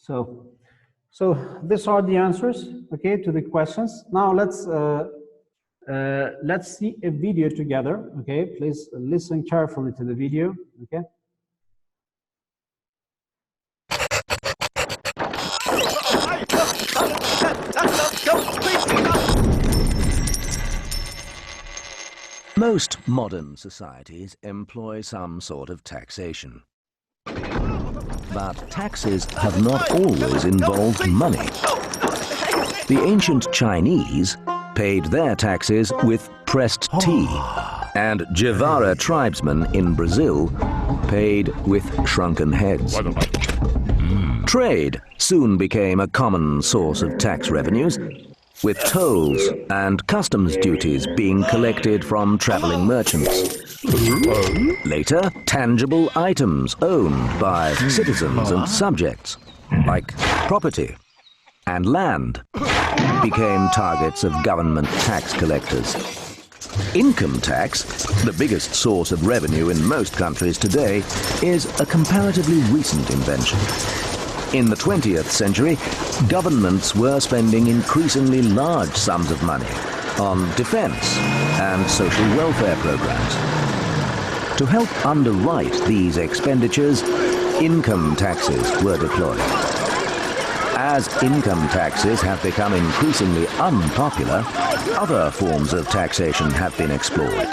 So these are the answers, okay, to the questions. Now let's see a video together, okay? Please listen carefully to the video, okay? Most modern societies employ some sort of taxation. But taxes have not always involved money. The ancient Chinese paid their taxes with pressed tea, and Jivara tribesmen in Brazil paid with shrunken heads. Trade soon became a common source of tax revenues, with tolls and customs duties being collected from traveling merchants. Later, tangible items owned by citizens and subjects, like property and land, became targets of government tax collectors. Income tax, the biggest source of revenue in most countries today, is a comparatively recent invention. In the 20th century, governments were spending increasingly large sums of money on defense and social welfare programs. To help underwrite these expenditures, income taxes were deployed. As income taxes have become increasingly unpopular, other forms of taxation have been explored.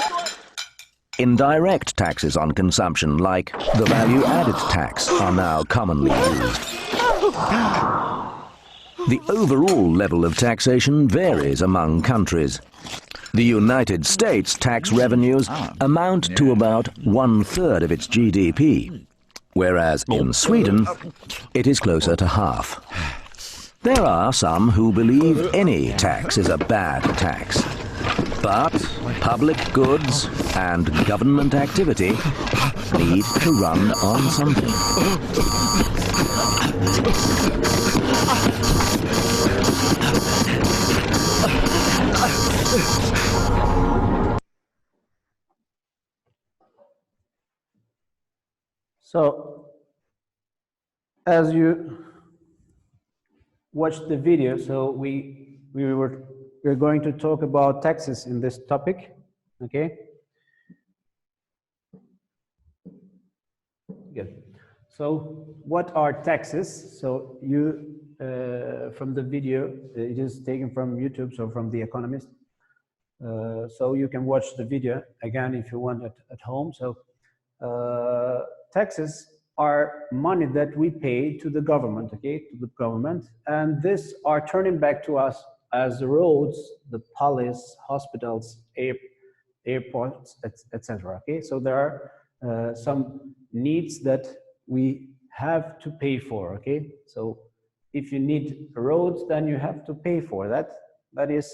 Indirect taxes on consumption, like the value-added tax, are now commonly used. The overall level of taxation varies among countries. The United States tax revenues amount to about 1/3 of its GDP, whereas in Sweden it is closer to half. There are some who believe any tax is a bad tax. But public goods and government activity need to run on something. So, as you watched the video, so we're going to talk about taxes in this topic, okay? Good. So, what are taxes? So, you from the video, it is taken from YouTube, so from The Economist. So you can watch the video again if you want at home. So taxes are money that we pay to the government, okay, to the government, and this are turning back to us as the roads, the police, hospitals, airports, etc. Okay, so there are some needs that we have to pay for. Okay, so if you need roads, then you have to pay for that. That is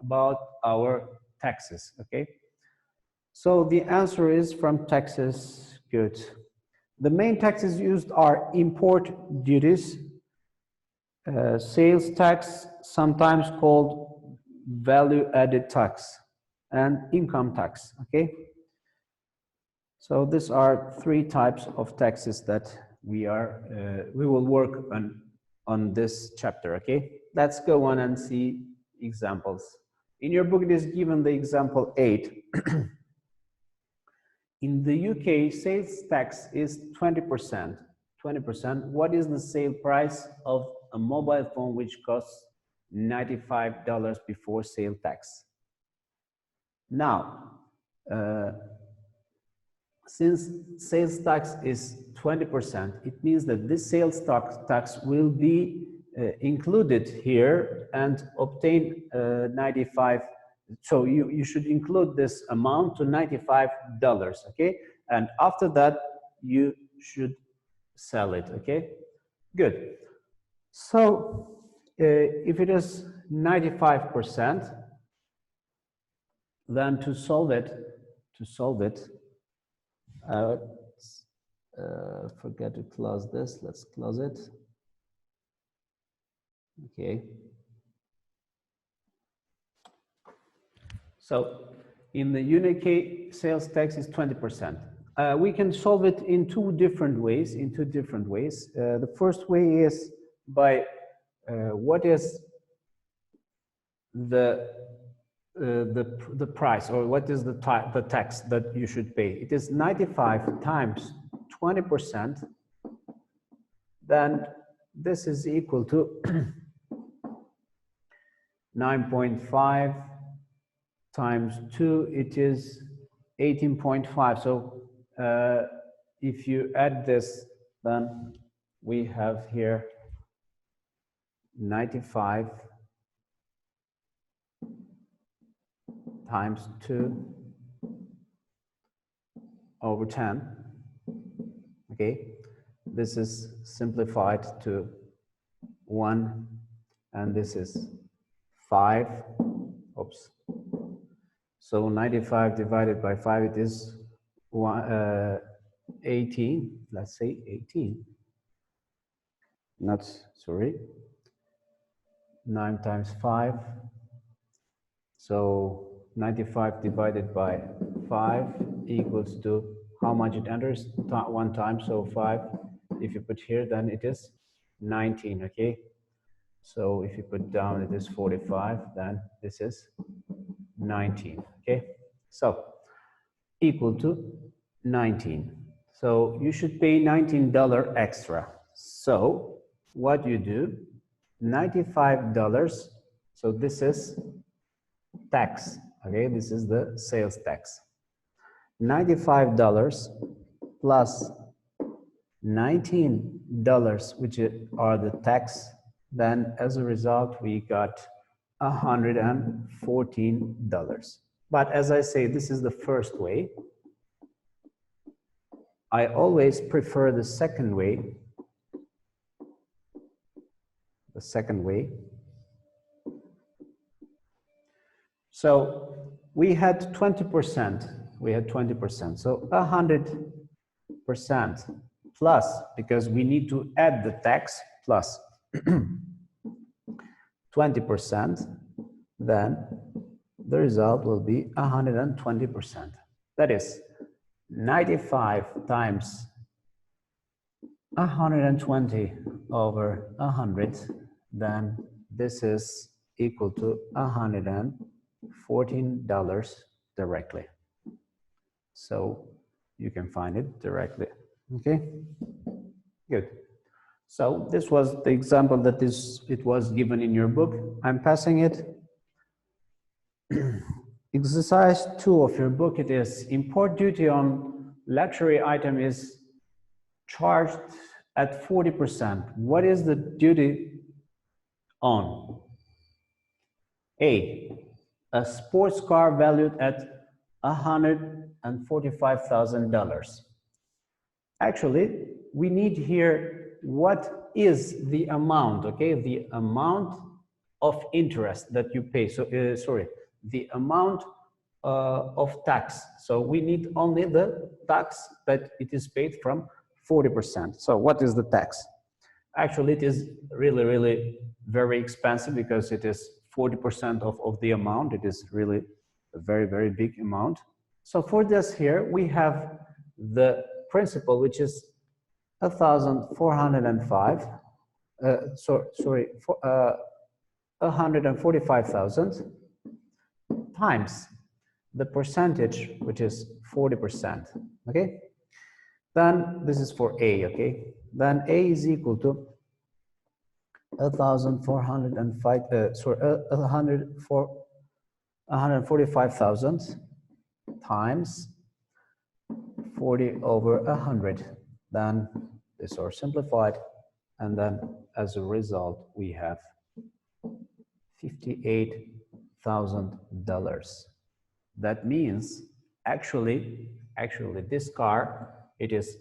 about our taxes. Okay, so the answer is from taxes. Good. The main taxes used are import duties, sales tax, sometimes called value-added tax, and income tax. Okay, so these are three types of taxes that we will work on this chapter. Okay, let's go on and see examples. In your book, it is given the example 8. In the UK, sales tax is 20%. 20%. What is the sale price of a mobile phone which costs $95 before sale tax? Now, since sales tax is 20%, it means that this sales tax will be included here and obtain 95. So you should include this amount to $95, okay? And after that, you should sell it, okay? Good. So if it is 95%, then to solve it, forget to close this. Let's close it. Okay. So in the UK, sales tax is 20%. We can solve it in two different ways. The first way is by what is the price, or what is the tax that you should pay. It is 95 times 20%, then this is equal to 9.5 times 2, it is 18.5. So if you add this, then we have here 95 times 2 over 10. Okay, this is simplified to 1, and this is 5. Oops. So 95 divided by 5, it is 18. Let's say 18. Not, sorry. 9 times 5. So 95 divided by 5 equals to how much it enters? 1 time, so 5. If you put here, then it is 19, okay? So if you put down, it is 45, then this is 19, okay? So equal to 19. So you should pay $19 extra. So what you do, $95, so this is tax, okay? This is the sales tax. $95 plus $19, which are the tax, then as a result, we got $114. But as I say, this is the first way. I always prefer the second way. The second way. So we had 20%. We had 20%. So 100% plus, because we need to add the tax, plus 20%, then the result will be 120%. That is 95 times 120 over 100, then this is equal to $114 directly. So you can find it directly. Okay, good. So this was the example that it was given in your book. I'm passing it. Exercise 2 of your book, it is import duty on luxury item is charged at 40%. What is the duty on? A sports car valued at $145,000. Actually, we need here what is the amount, okay? The amount of interest that you pay. So, sorry, the amount of tax. So we need only the tax that it is paid from 40%. So what is the tax? Actually, it is really, really very expensive because it is 40% of the amount. It is really a very, very big amount. So for this here, we have the principal, which is 1,405. Sorry, 145,000 times the percentage, which is 40%. Okay. Then this is for A. Okay. Then A is equal to 1,405. Sorry, 145,000 times 40 over 100. Then these are simplified, and then as a result we have $58,000. That means actually this car, it is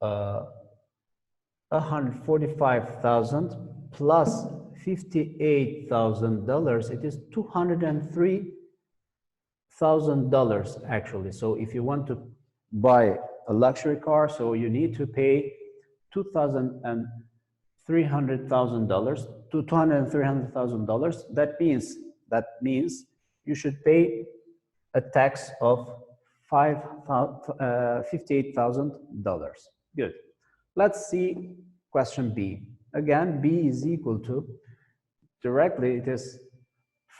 145,000 plus $58,000. It is $203,000 actually. So if you want to buy a luxury car, so you need to pay $203,000 to $203,000. That means you should pay a tax of $58,000. Good. Let's see question B. again, B is equal to, directly it is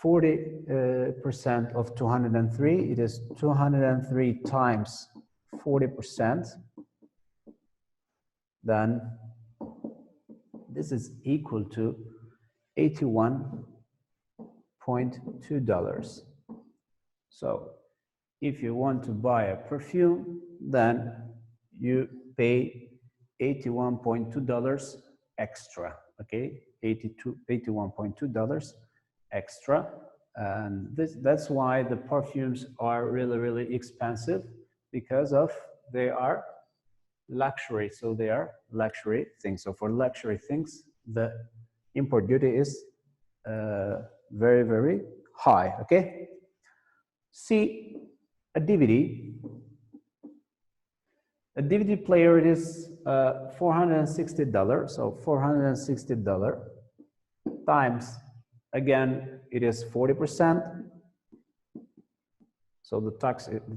40% of 203. It is 203 times 40%. Then this is equal to $81.2. So if you want to buy a perfume, then you pay $81.2 extra, okay? $81.2 extra. And that's why the perfumes are really, really expensive, because of they are luxury. So they are luxury things. So for luxury things, the import duty is very, very high, okay? See, a DVD player, it is $460. So $460 times, again, it is 40%. So the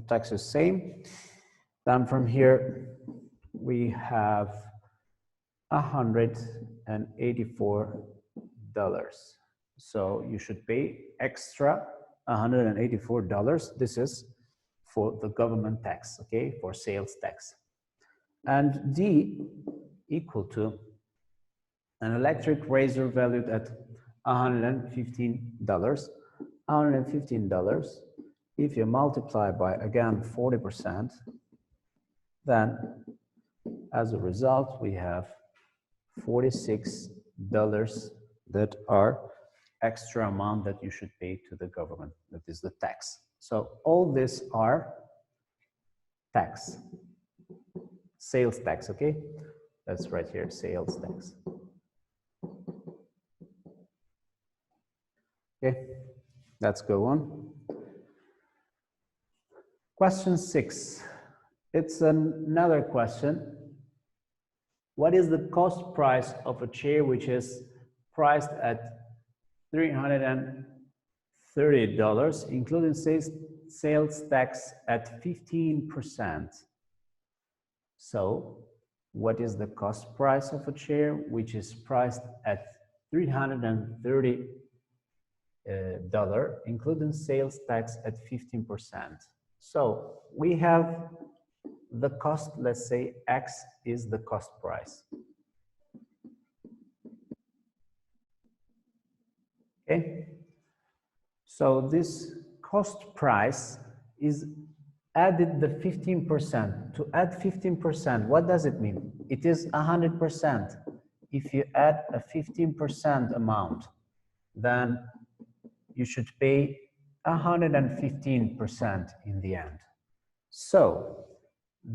tax is same. Then from here, we have $184. So you should pay extra $184. This is for the government tax, okay, for sales tax. And D equal to an electric razor valued at $115. $115. If you multiply by, again, 40%, then as a result, we have $46 that are extra amount that you should pay to the government. That is the tax. So all these are tax, sales tax, okay? That's right here, sales tax. Okay, let's go on. Question 6. It's another question. What is the cost price of a chair which is priced at $330, including sales tax at 15%? So, what is the cost price of a chair which is priced at $330, including sales tax at 15%? So, we have the cost, let's say X is the cost price. Okay, so this cost price is added the 15%. To add 15%, what does it mean? It is 100%. If you add a 15% amount, then you should pay 115% in the end. So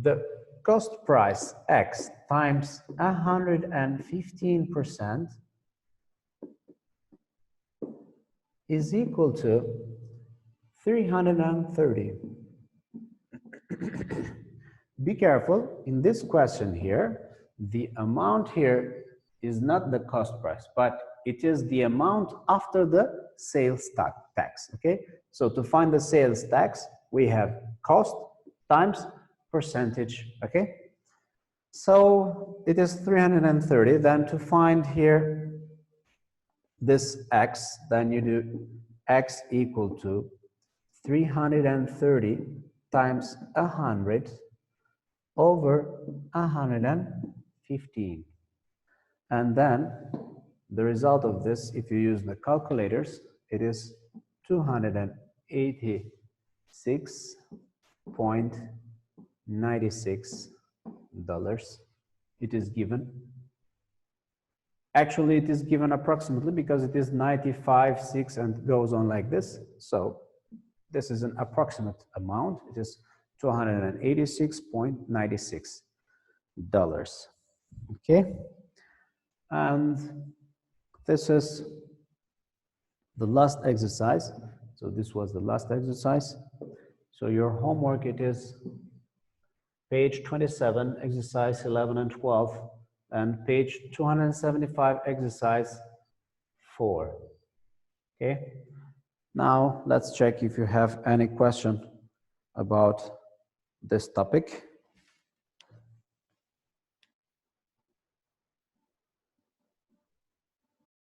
the cost price X times 115% is equal to 330. Be careful, in this question here, the amount here is not the cost price, but it is the amount after the sales tax, okay? So to find the sales tax, we have cost times percentage, okay? So it is 330, then to find here this X, then you do X equal to 330 times 100 over 115. And then the result of this, if you use the calculators, it is $286.96. It is given. Actually, it is given approximately because it is 95.6 and goes on like this. So this is an approximate amount. It is $286.96. Okay, and this is the last exercise. So this was the last exercise. So your homework, it is page 27, exercise 11 and 12, and page 275, exercise 4. Okay, now let's check if you have any question about this topic.